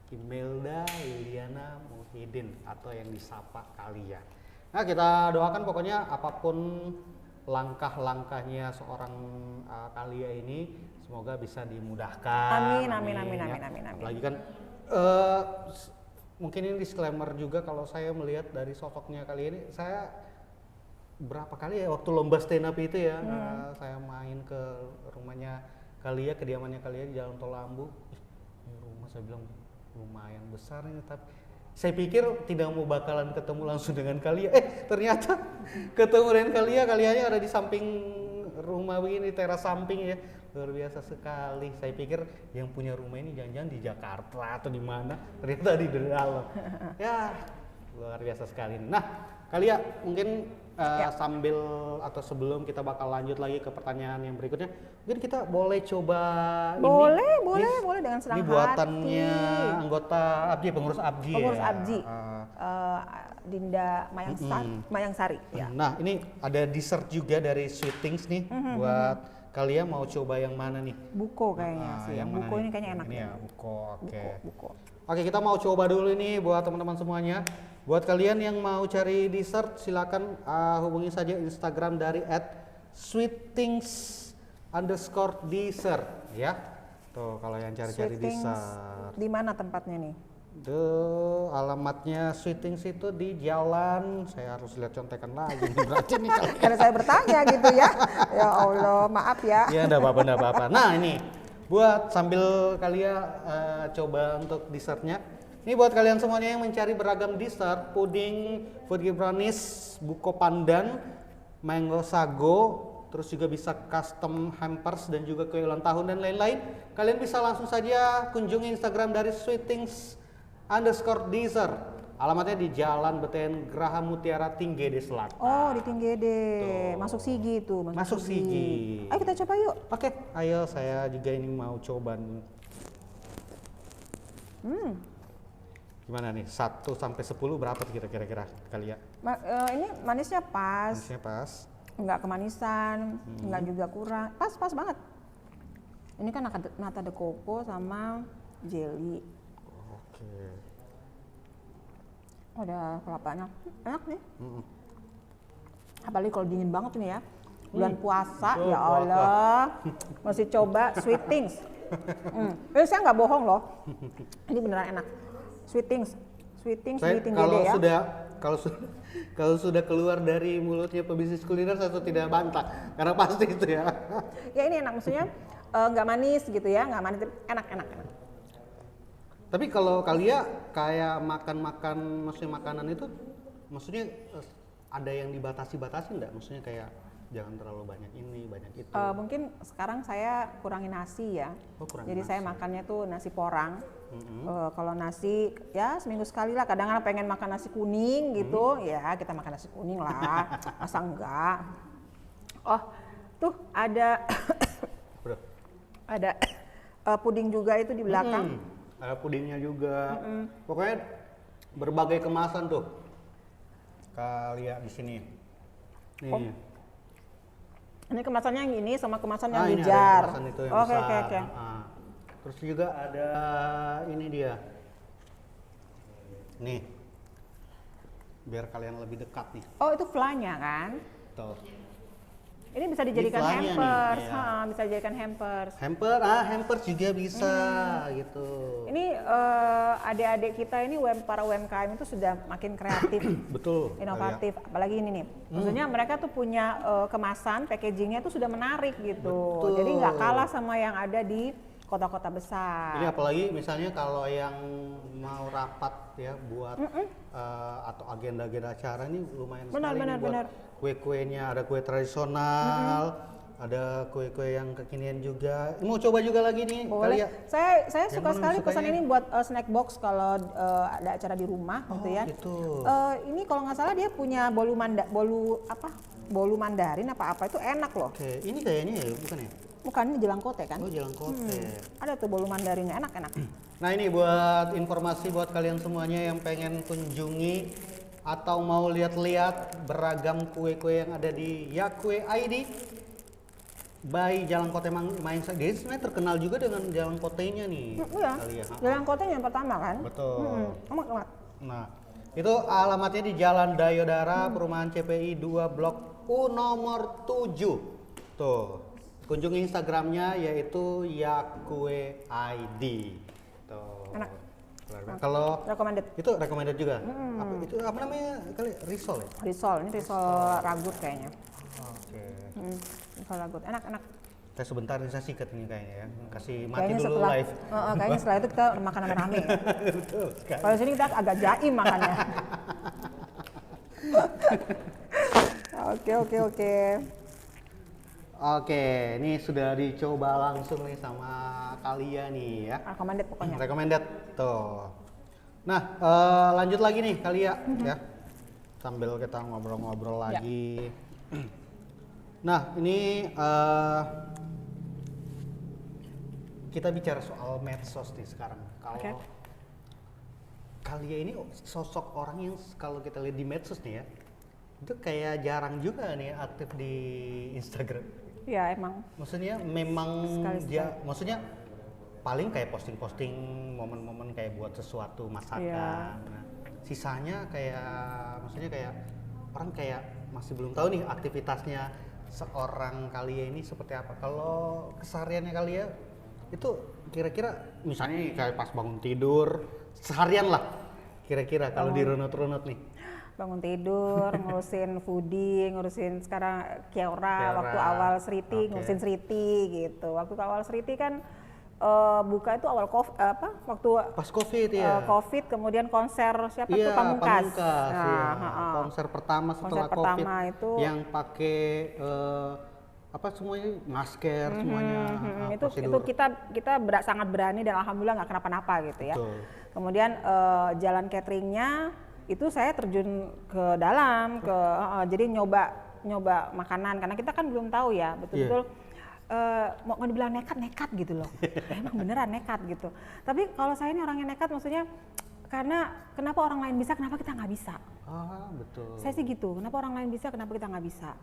Imelda Liliana Muhyiddin atau yang disapa Khalia. Nah, kita doakan pokoknya apapun langkah-langkahnya seorang Khalia ini semoga bisa dimudahkan. Amin. Apalagi kan mungkin ini disclaimer juga, kalau saya melihat dari sosoknya Khalia ini, saya berapa kali ya waktu lomba stand up itu ya, saya main ke rumahnya Khalia, kediamannya Khalia di Jalan Tol Lambu. Ini rumah saya bilang lumayan besar ini, tapi saya pikir tidak mau bakalan ketemu langsung dengan Khalia. Ternyata ketemu dengan Khalia. Khalianya ada di samping rumah begini, teras samping ya. Luar biasa sekali. Saya pikir yang punya rumah ini jangan-jangan di Jakarta atau di mana. Ternyata di dalam. Ya, luar biasa sekali. Nah, Khalia mungkin sambil atau sebelum kita bakal lanjut lagi ke pertanyaan yang berikutnya, mungkin kita boleh coba boleh dengan senang hati. Ini buatannya anggota ABJI, pengurus ABJI. Dinda Mayangsari. Ya. Nah, ini ada dessert juga dari Sweet Things nih. Buat Khalia mau coba yang mana nih? Buko kayaknya sih. Yang buko ini kayaknya enak. Ini ya, buko. Oke. Buko. Oke, kita mau coba dulu ini buat teman-teman semuanya. Buat kalian yang mau cari dessert, silakan hubungi saja Instagram dari @sweetthings_dessert ya. Tuh kalau yang cari-cari dessert. Di mana tempatnya nih? Alamatnya Sweet Things itu di jalan, saya harus lihat contekan lagi berarti nih karena saya bertanya gitu ya. Ya Allah, maaf ya. Ya enggak apa-apa. Nah, ini buat sambil Khalia coba untuk dessertnya. Ini buat kalian semuanya yang mencari beragam dessert, puding, food brownies, buko pandan, mango sago, terus juga bisa custom hampers dan juga kue ulang tahun dan lain-lain. Kalian bisa langsung saja kunjungi Instagram dari sweetthings_dessert. Alamatnya di Jalan Beten Graha Mutiara, Tinggede Selatan. Oh, di Tinggede. Tuh. Masuk Sigi itu. Masuk Sigi. Ayo kita coba yuk. Oke, ayo saya juga ini mau coba nih. Gimana nih? 1 sampai 10 berapa kira-kira kalian? Ini manisnya pas. Manisnya pas. Enggak kemanisan, enggak juga kurang. Pas banget. Ini kan nata de coco sama jelly. Oke. Ada kelapanya. Enak nih. Apalagi kalau dingin banget nih ya. Bulan puasa, ya Allah. Masih coba Sweet Things. Ini saya nggak bohong loh. Ini beneran enak. Sweet Things Saya di kalau Tinggede ya. kalau sudah keluar dari mulutnya pebisnis kuliner saya tidak bantah karena pasti itu ya. Ya ini enak, maksudnya nggak manis gitu ya, nggak manis, enak. Tapi kalau kalian kayak makan maksudnya makanan itu maksudnya ada yang dibatasi enggak? Maksudnya kayak jangan terlalu banyak ini, banyak itu. Mungkin sekarang saya kurangin nasi ya. Jadi saya makannya tuh nasi porang. Kalau nasi ya seminggu sekali lah. Kadang-kadang pengen makan nasi kuning gitu, ya kita makan nasi kuning lah. Masa enggak? Oh, tuh ada ada puding juga itu di belakang. Ada pudingnya juga. Pokoknya berbagai kemasan tuh. Kalian di sini. Nih. Oh. Ini kemasannya yang ini sama kemasan yang Ini di ada jar. kemasan itu yang Oke. besar. Terus juga ada ini dia. Nih. Biar kalian lebih dekat nih. Oh, itu flan-nya kan? Tuh. Ini bisa dijadikan flan-nya nih, hampers. iya. Bisa dijadikan hampers. Hampers juga bisa gitu. Ini adik-adik kita ini para UMKM itu sudah makin kreatif, Betul. inovatif. Apalagi ini nih, maksudnya mereka tuh punya kemasan, packagingnya tuh sudah menarik gitu. Betul. Jadi nggak kalah sama yang ada di kota-kota besar. Ini apalagi misalnya kalau yang mau rapat ya buat atau agenda-agenda acara ini lumayan sekali nih buat kue-kuenya. Ada kue tradisional, ada kue-kue yang kekinian juga. Mau coba juga lagi nih. Boleh. Kali ya. Saya suka sekali pesan ini buat snack box kalau ada acara di rumah gitu ya. Gitu. Ini kalau nggak salah dia punya bolu mandarin apa itu enak loh. Oke, ini kayaknya ya bukan ya? Bukan, ini jelangkote kan? Oh, jelangkote. Ada tuh bolu mandarinnya enak. Nah, ini buat informasi buat kalian semuanya yang pengen kunjungi atau mau lihat-lihat beragam kue-kue yang ada di Yakue ID by Jalangkote Maingsa. Dia sebenarnya terkenal juga dengan Jalangkotenya nih. Iya. Jelangkote yang pertama kan? Betul. Emak. Nah, itu alamatnya di Jalan Dayodara, Perumahan CPI 2 Blok U nomor 7. Tuh. Kunjungi Instagramnya yaitu Yakue ID. Tuh. Enak. Kalau Recommended. itu recommended juga. Apa namanya kali risol ya? Risol, ini risol ragut kayaknya. Oke. Risol ragut, enak. Saya sebentar nih saya sikat ini kayaknya ya. Kasih mati Kayaknya dulu setelah, live. kayaknya setelah itu kita makan rame-rame ya. Betul sekali. Kalau sini kita agak jaim makannya. Oke. Oke, ini sudah dicoba langsung nih sama kalian nih ya. Recommended pokoknya. Recommended tuh. Nah, lanjut lagi nih kalian ya. Sambil kita ngobrol-ngobrol lagi. Nah, ini kita bicara soal medsos nih sekarang. Kalau kalian ini sosok orang yang kalau kita lihat di medsos nih ya, itu kayak jarang juga nih aktif di Instagram. Iya emang. Maksudnya memang dia, maksudnya paling kayak posting-posting momen-momen kayak buat sesuatu masakan. Iya. Nah, sisanya kayak, maksudnya kayak orang kayak masih belum tahu nih aktivitasnya seorang kalian ini seperti apa. Kalau kesehariannya kalian itu kira-kira misalnya kayak pas bangun tidur seharian lah kira-kira kalau dirunut-runut nih. Bangun tidur, ngurusin foodie, ngurusin sekarang Kiora, waktu awal Sriti, ngurusin Sriti gitu. Waktu awal Sriti kan buka itu awal waktu Pas COVID ya. COVID, kemudian konser siapa Iya, tuh Pamungkas. iya. Konser pertama setelah Konser COVID pertama itu yang pakai semuanya masker semuanya itu kita sangat berani dan alhamdulillah nggak kenapa-napa gitu ya. Betul. Kemudian jalan cateringnya itu saya terjun ke dalam jadi nyoba makanan karena kita kan belum tahu ya betul-betul. Mau dibilang nekat gitu loh. Emang beneran nekat gitu. Tapi kalau saya ini orangnya nekat maksudnya karena kenapa orang lain bisa, kenapa kita nggak bisa? Betul. Saya sih gitu. Kenapa orang lain bisa, kenapa kita nggak bisa?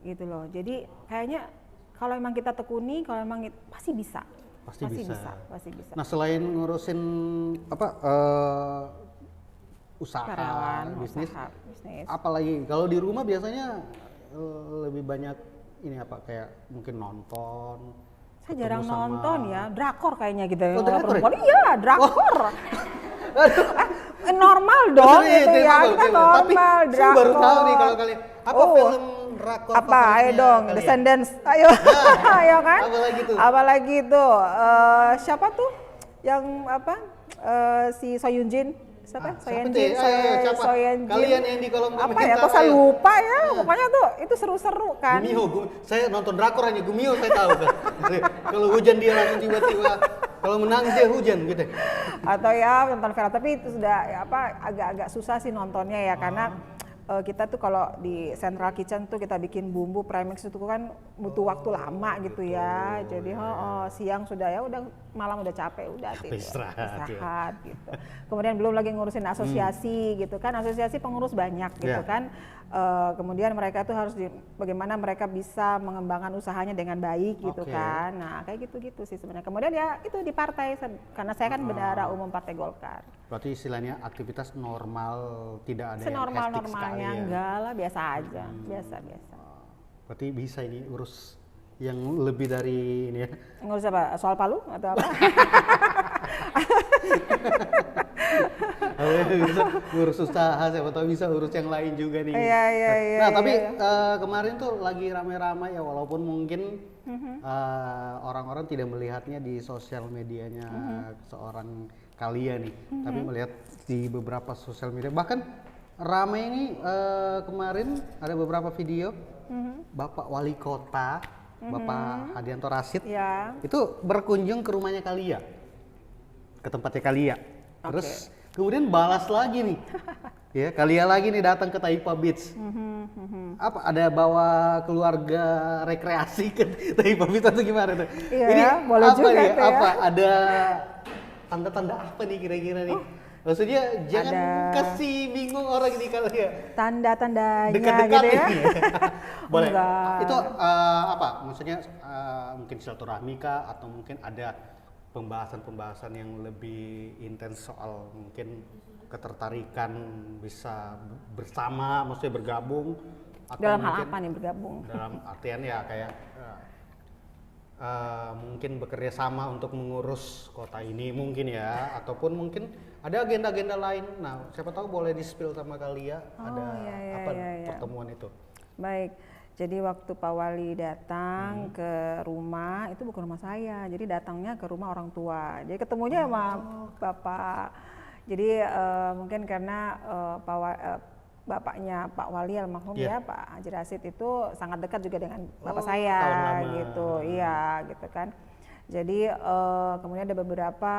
Gitu loh. Jadi kayaknya kalau emang kita tekuni, kalau emang pasti bisa. Pasti bisa. Nah selain ngurusin usaha, bisnis, apalagi kalau di rumah biasanya lebih banyak ini kayak mungkin nonton. Saya jarang nonton ya, drakor kayaknya gitu ya. Drakor ya? Iya, drakor. Normal dong gitu ya, kita normal. Tapi saya baru tahu nih kalau kalian film drakor ayo dong, kalian? Descendants, ayo. Ayo kan? Apalagi tuh, siapa tuh yang si Soyun Jin? Siapa? Soyun Jin. Kalian yang di kolom komentar. Apa ya? Kok saya lupa ya? Pokoknya tuh itu seru-seru kan. Gumiho, saya nonton drakor hanya Gumiho saya tahu kan. Kalau hujan dia langsung tiba-tiba, kalau menangis dia hujan gitu. Atau ya nonton film, tapi itu sudah agak-agak susah sih nontonnya ya karena kita tuh kalau di Central Kitchen tuh kita bikin bumbu premix itu kan butuh waktu lama gitu ya. Jadi siang sudah malam udah capek udah tidur, istirahat gitu. Kemudian belum lagi ngurusin asosiasi gitu kan. Asosiasi pengurus banyak gitu kan. Kemudian mereka tuh harus bagaimana mereka bisa mengembangkan usahanya dengan baik gitu kan. Nah, kayak gitu-gitu sih sebenarnya. Kemudian ya itu di partai karena saya kan bendahara umum Partai Golkar. Berarti istilahnya aktivitas normal, tidak ada senormal-normalnya yang enggak lah, biasa aja. Biasa. Berarti bisa ini urus yang lebih dari ini ya. Ngurus apa? Soal Palu atau apa? Bisa ngurus usaha, siapa tahu bisa urus yang lain juga nih. Iya. Nah, tapi kemarin tuh lagi ramai-ramai ya, walaupun mungkin orang-orang tidak melihatnya di sosial medianya seorang kalian nih, tapi melihat di beberapa sosial media. Bahkan ramai ini kemarin ada beberapa video Bapak Wali Kota, Bapak Hadianto Rashid, itu berkunjung ke rumahnya Kalia, ke tempatnya Kalia. Terus kemudian balas lagi nih, ya Kalia lagi nih datang ke Taipa Beach. Apa ada bawa keluarga rekreasi ke Taipa Beach atau gimana tuh? Iya, ini boleh apa juga nih? itu ya. Apa ada tanda-tanda apa nih kira-kira nih? Maksudnya jangan kasih bingung orang ini kalau ya. Tanda-tandanya dekat-dekat gitu ya. Boleh. Enggak. Itu maksudnya mungkin silaturahmi kah atau mungkin ada pembahasan-pembahasan yang lebih intens soal mungkin ketertarikan bisa bersama, maksudnya bergabung atau Dalam hal mungkin apa nih bergabung? dalam artian ya kayak mungkin bekerja sama untuk mengurus kota ini mungkin ya, ataupun mungkin ada agenda-agenda lain. Nah, siapa tahu boleh di-spill sama Kalia pertemuan itu. Baik. Jadi waktu Pak Wali datang ke rumah, itu bukan rumah saya. Jadi datangnya ke rumah orang tua. Jadi ketemunya sama Bapak. Jadi mungkin karena bapaknya Pak Wali almarhum ya, Pak Haji Rashid itu sangat dekat juga dengan bapak saya gitu. Iya, gitu kan. Jadi kemudian ada beberapa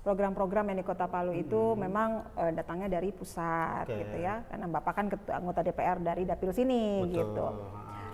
program-program yang di Kota Palu itu memang datangnya dari pusat gitu ya. Karena Bapak kan anggota DPR dari dapil sini gitu.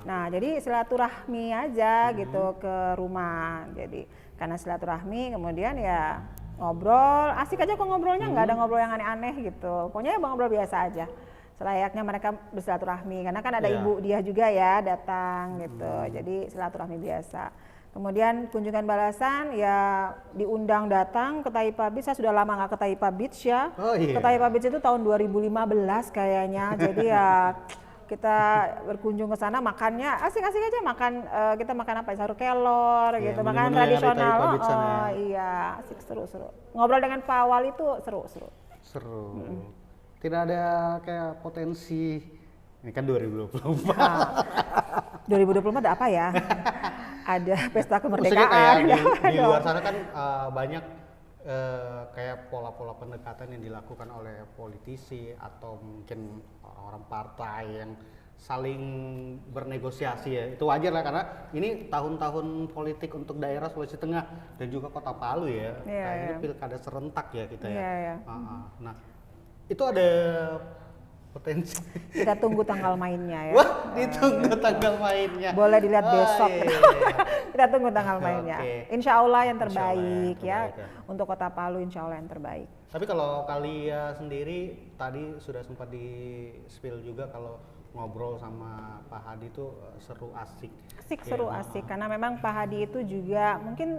Nah, jadi silaturahmi aja gitu ke rumah. Jadi karena silaturahmi kemudian ya ngobrol, asik aja kok ngobrolnya, nggak ada ngobrol yang aneh-aneh gitu. Pokoknya ngobrol biasa aja. Selayaknya mereka bersilaturahmi karena kan ada ibu dia juga ya datang gitu. Jadi silaturahmi biasa. Kemudian kunjungan balasan ya diundang datang ke Taipa Beach. Saya sudah lama nggak ke Taipa Beach ya. Ke Taipa Beach itu tahun 2015 kayaknya. Jadi ya kita berkunjung ke sana, makannya asik-asik aja, kita makan apa? Sayur kelor gitu, makan tradisional. Iya, asik, seru-seru. Ngobrol dengan Pak Wali itu seru. Tidak ada kayak potensi, ini kan 2024. 2024 ada apa ya? ada pesta Maksudnya kemerdekaan. kayak di ada. luar sana kan banyak kayak pola-pola pendekatan yang dilakukan oleh politisi atau mungkin orang-orang partai yang saling bernegosiasi ya. Itu wajar lah karena ini tahun-tahun politik untuk daerah Sulawesi Tengah dan juga Kota Palu ya. Kayaknya pilkada serentak ya kita ya. Nah, itu ada potensi. Kita tunggu tanggal mainnya ya. Wah, ditunggu tanggal mainnya. Boleh dilihat besok. Iya. Kita tunggu tanggal mainnya. Insya Allah yang terbaik, ya. Untuk Kota Palu Insya Allah yang terbaik. Tapi kalau Kalia sendiri tadi sudah sempat di spill juga kalau ngobrol sama Pak Hadi itu seru asik. Seru asik karena memang Pak Hadi itu juga mungkin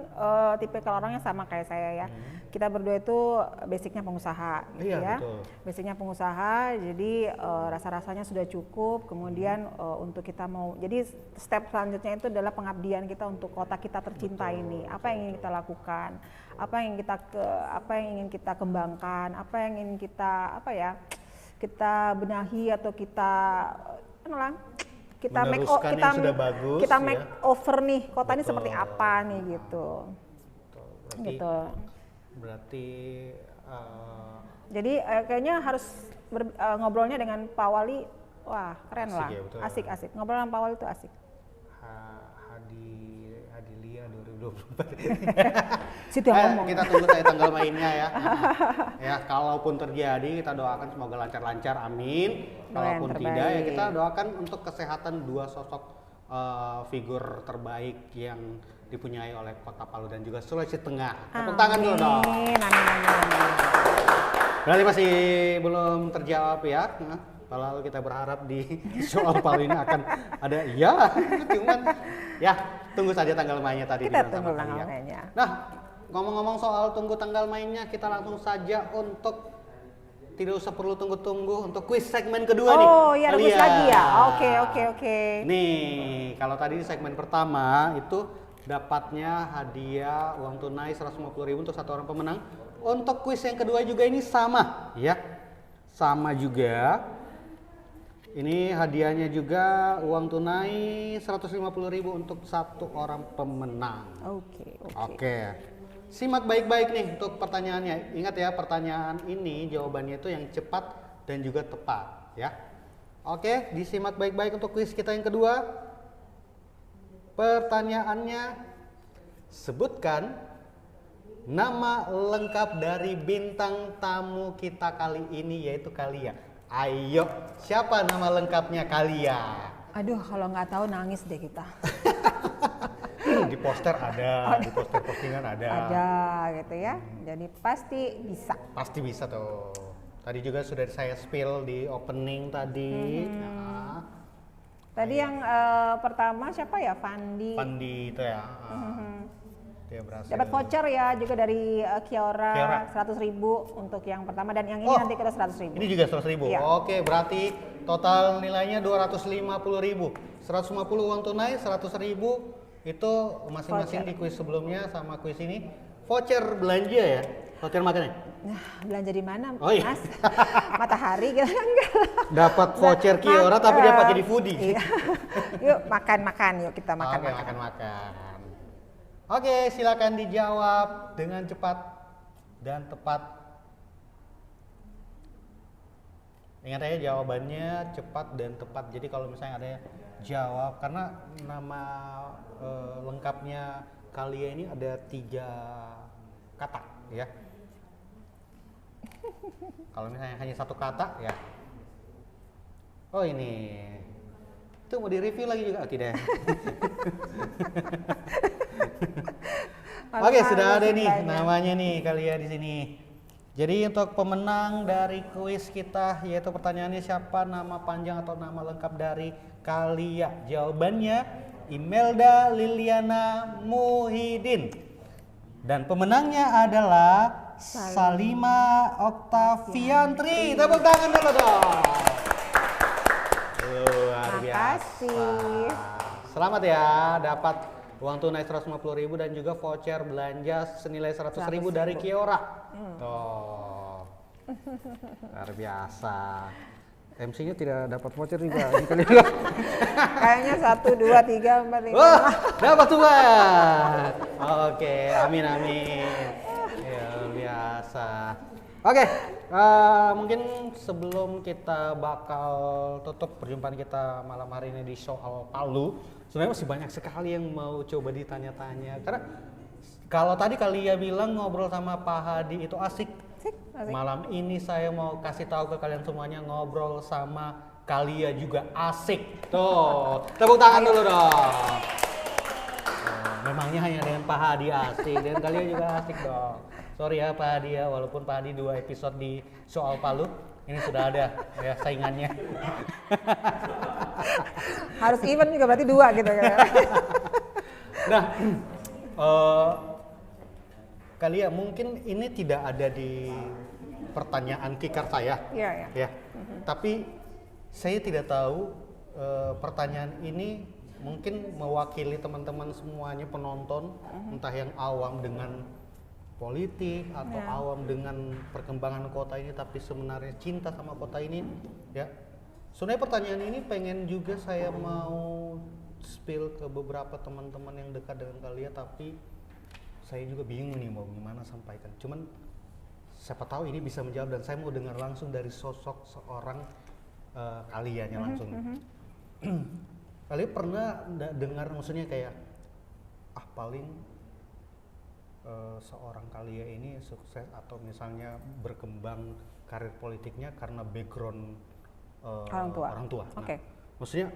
tipikal orangnya sama kayak saya ya. Kita berdua itu basicnya pengusaha gitu ya. Betul. Basicnya pengusaha, jadi rasa-rasanya sudah cukup. Kemudian untuk kita mau, jadi step selanjutnya itu adalah pengabdian kita untuk kota kita tercinta ini. Apa yang ingin kita lakukan? Apa yang ingin kita kembangkan? Apa yang ingin kita kita benahi atau kita make over nih kota ini seperti apa nih gitu. Berarti jadi kayaknya harus ngobrolnya dengan Pak Wali, wah keren lah, ya, asik ngobrol sama Pak Wali itu asik. Hadilia 2024. Situ yang ngomong. Kita tunggu saya tanggal mainnya ya. Ya, kalaupun terjadi kita doakan semoga lancar-lancar, amin. Kalaupun tidak ya kita doakan untuk kesehatan dua sosok figur terbaik yang dipunyai oleh Kota Palu dan juga Sulawesi Tengah. Tepuk tangan dulu dong. Amin. Berarti masih belum terjawab ya. Lalu kita berharap di soal Palu ini akan ada cuman ya tunggu saja tanggal mainnya tadi. Kita tunggu tanggal mainnya. Nah, ngomong-ngomong soal tunggu tanggal mainnya, kita langsung saja untuk tidak usah perlu tunggu-tunggu untuk kuis segmen kedua nih. Oh iya, kuis lagi ya. Oke. Nih, kalau tadi di segmen pertama itu dapatnya hadiah uang tunai 150.000 untuk satu orang pemenang. Untuk kuis yang kedua juga ini sama ya. Sama juga. Ini hadiahnya juga uang tunai 150.000 untuk satu orang pemenang. Oke. Simak baik-baik nih untuk pertanyaannya. Ingat ya, pertanyaan ini jawabannya itu yang cepat dan juga tepat ya. Oke, disimak baik-baik untuk kuis kita yang kedua. Pertanyaannya, sebutkan nama lengkap dari bintang tamu kita kali ini yaitu Kalia. Ayo, siapa nama lengkapnya Kalia? Aduh, kalau nggak tahu nangis deh kita. Di poster ada, di poster postingan ada. Ada gitu ya. Jadi pasti bisa. Pasti bisa tuh. Tadi juga sudah saya spill di opening tadi. Tadi yang pertama siapa ya? Fandi itu ya. Dia berhasil. Dapat voucher ya juga dari Kiora 100.000 untuk yang pertama dan yang ini nanti kita 100.000. Ini juga 100.000. Iya. Oke, berarti total nilainya 250.000. 150 uang tunai, 100.000 itu masing-masing di kuis sebelumnya sama kuis ini. Voucher belanja ya? Voucher makan ya? Nah, belanja di mana, iya. Mas? Matahari gitu enggak. Dapat voucher Kiora tapi dia pakai di foodie. Iya. Yuk makan-makan, yuk kita makan. Oke, makan-makan. Oke, silakan dijawab dengan cepat dan tepat. Ingat aja jawabannya cepat dan tepat. Jadi kalau misalnya ada yang jawab, karena nama lengkapnya Kalia ini ada 3 kata ya. Kalau misalnya hanya 1 kata ya. Oh ini. Itu mau di-review lagi juga? Tidak. Oke, sudah ada nih namanya nih Kalia di sini. Jadi untuk pemenang dari kuis kita yaitu pertanyaannya siapa nama panjang atau nama lengkap dari Kalia? Jawabannya Imelda Liliana Muhyiddin. Dan pemenangnya adalah Salima Oktaviantri. Tepuk tangan dulu dong. Luar biasa. Selamat ya dapat uang tunai 150.000 dan juga voucher belanja senilai 100.000 dari Kiora. Tuh. Luar biasa. MC-nya tidak dapat voucher juga. Kayaknya 1, 2, 3, 4, 5. Wah, dapat tuh Bang. Oke, amin. Ya, biasa. Oke, mungkin sebelum kita bakal tutup perjumpaan kita malam hari ini di Soal Palu, sebenarnya masih banyak sekali yang mau coba ditanya-tanya. Karena kalau tadi Kalia bilang ngobrol sama Pak Hadi itu asik. Malam ini saya mau kasih tahu ke kalian semuanya, ngobrol sama Kalia juga asik. Tuh, tepuk tangan dulu dong. Memangnya hanya dengan Pak Hadi asik, dengan Kalia juga asik dong. Sorry ya Pak Hadi ya, walaupun Pak Hadi 2 episode di Soal Palu, ini sudah ada ya saingannya. Harus even juga berarti 2 gitu kan. Nah, Kalia mungkin ini tidak ada di pertanyaan kicker saya. Iya. Ya. Tapi saya tidak tahu pertanyaan ini mungkin mewakili teman-teman semuanya penonton, entah yang awam dengan politik atau awam dengan perkembangan kota ini tapi sebenarnya cinta sama kota ini ya. Sebenarnya pertanyaan ini pengen juga saya mau spill ke beberapa teman-teman yang dekat dengan Kalia, tapi saya juga bingung nih mau gimana sampaikan. Cuman siapa tahu ini bisa menjawab dan saya mau dengar langsung dari sosok seorang Kalianya langsung. Kalian pernah dengar maksudnya kayak paling seorang Kalia ini sukses atau misalnya berkembang karir politiknya karena background orang tua. Nah, Oke. maksudnya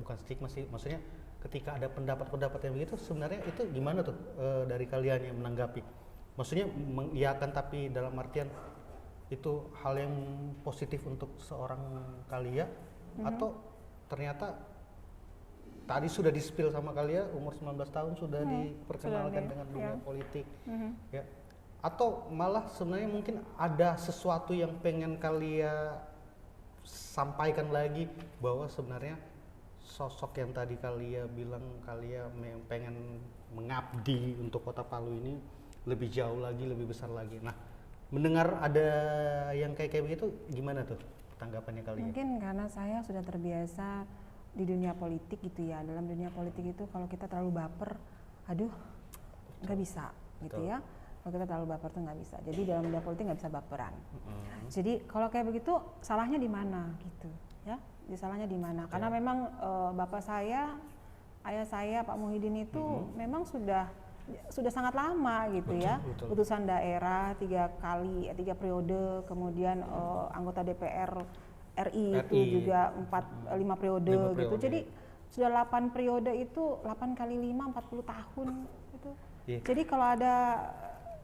bukan stigma sih, maksudnya ketika ada pendapat-pendapat yang begitu sebenarnya itu gimana tuh dari kalian yang menanggapi? Maksudnya mengiyakan tapi dalam artian itu hal yang positif untuk seorang Kalia atau ternyata tadi sudah di-spill sama Kalia umur 19 tahun sudah diperkenalkan dengan dunia politik ya, atau malah sebenarnya mungkin ada sesuatu yang pengen Kalia sampaikan lagi bahwa sebenarnya sosok yang tadi Kalia bilang Kalia pengen mengabdi untuk Kota Palu ini lebih jauh lagi, lebih besar lagi. Nah, mendengar ada yang kayak begitu gimana tuh tanggapannya Kalia? Mungkin karena saya sudah terbiasa di dunia politik gitu ya. Dalam dunia politik itu kalau kita terlalu baper, aduh nggak bisa gitu ya. Kalau kita terlalu baper tuh nggak bisa. Jadi dalam dunia politik nggak bisa baperan. Jadi kalau kayak begitu salahnya di mana gitu ya? Salahnya di mana? Karena memang bapak saya, ayah saya Pak Muhyiddin itu memang sudah sangat lama gitu ya. Putusan daerah 3 periode, kemudian anggota DPR RI itu juga 5 periode gitu. Jadi sudah 8 periode itu 8 kali 5 40 tahun gitu. Jadi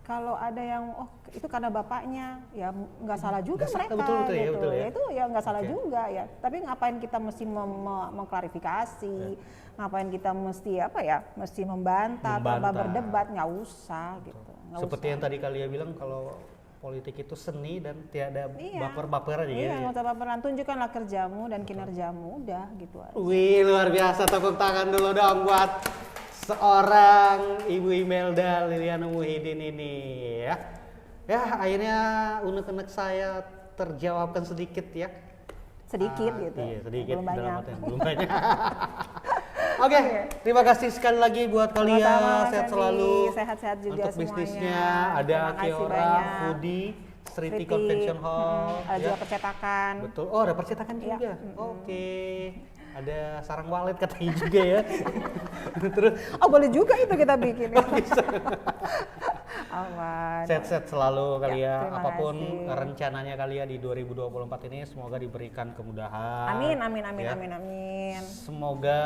kalau ada yang itu karena bapaknya ya nggak salah juga mereka betul, gitu. Ya. Itu ya nggak salah juga ya. Tapi ngapain kita mesti mengklarifikasi? Ngapain kita mesti mesti membantah atau berdebat? Nggak usah gitu. Seperti yang tadi Kalia bilang kalau politik itu seni dan tiada baper-baperan ya. Iya, nggak usah baperan. Tunjukkanlah kerjamu dan kinerjamu, udah gitu aja. Wih, luar biasa, tepuk tangan dulu dong buat seorang Ibu Imelda Liliana Muhyiddin ini ya. Ya, akhirnya unek-unek saya terjawabkan sedikit ya. Sedikit gitu. Iya, sedikit. Belum banyak. Belum banyak. Oke, terima kasih sekali lagi buat kalian. Sehat selalu. Sehat-sehat juga untuk semuanya. bisnisnya. Ada Kiora Foodie, Sriti Convention Hall. Ada juga percetakan. Betul. Oh, ada percetakan juga. Oke. Ada sarang walet katanya juga ya. Terus boleh juga itu kita bikin. Aman. Sehat-sehat selalu Kalia. Terima Apapun kasih. rencananya Kalia di 2024 ini semoga diberikan kemudahan. Amin. Ya. Semoga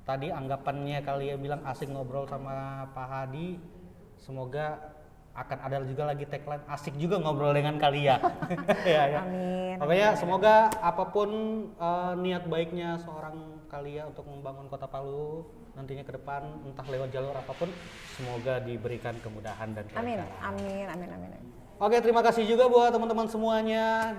tadi anggapannya Kalia bilang asik ngobrol sama Pak Hadi. Semoga akan ada juga lagi tagline asik juga ngobrol dengan Kalia. Ya. Amin. Pokoknya semoga apapun niat baiknya seorang Kalia untuk membangun Kota Palu nantinya ke depan entah lewat jalur apapun semoga diberikan kemudahan dan kelancaran. Amin. Oke, terima kasih juga buat teman-teman semuanya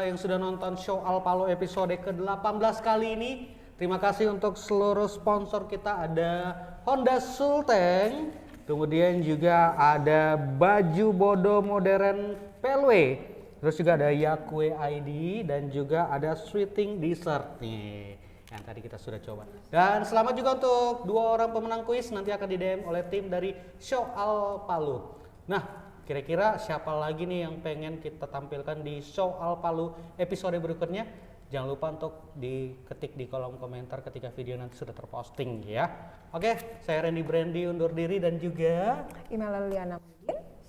yang sudah nonton Show Al Palu episode ke-18 kali ini. Terima kasih untuk seluruh sponsor kita, ada Honda Sulteng, kemudian juga ada baju bodo modern PLW, Terus juga ada Yakue ID dan juga ada sweeting dessert nih yang tadi kita sudah coba. Dan selamat juga untuk 2 orang pemenang kuis, nanti akan di DM oleh tim dari Soal Palu. Nah, kira-kira siapa lagi nih yang pengen kita tampilkan di Soal Palu episode berikutnya? Jangan lupa untuk diketik di kolom komentar ketika video nanti sudah terposting ya. Oke, saya Randy Brandy undur diri dan juga Imela Liliana.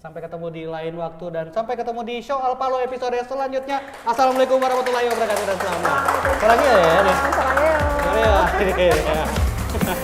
sampai ketemu di lain waktu dan sampai ketemu di Soal Palu episode selanjutnya. Assalamualaikum warahmatullahi wabarakatuh dan selamat. Selamat ya. Selamat ya. Ya.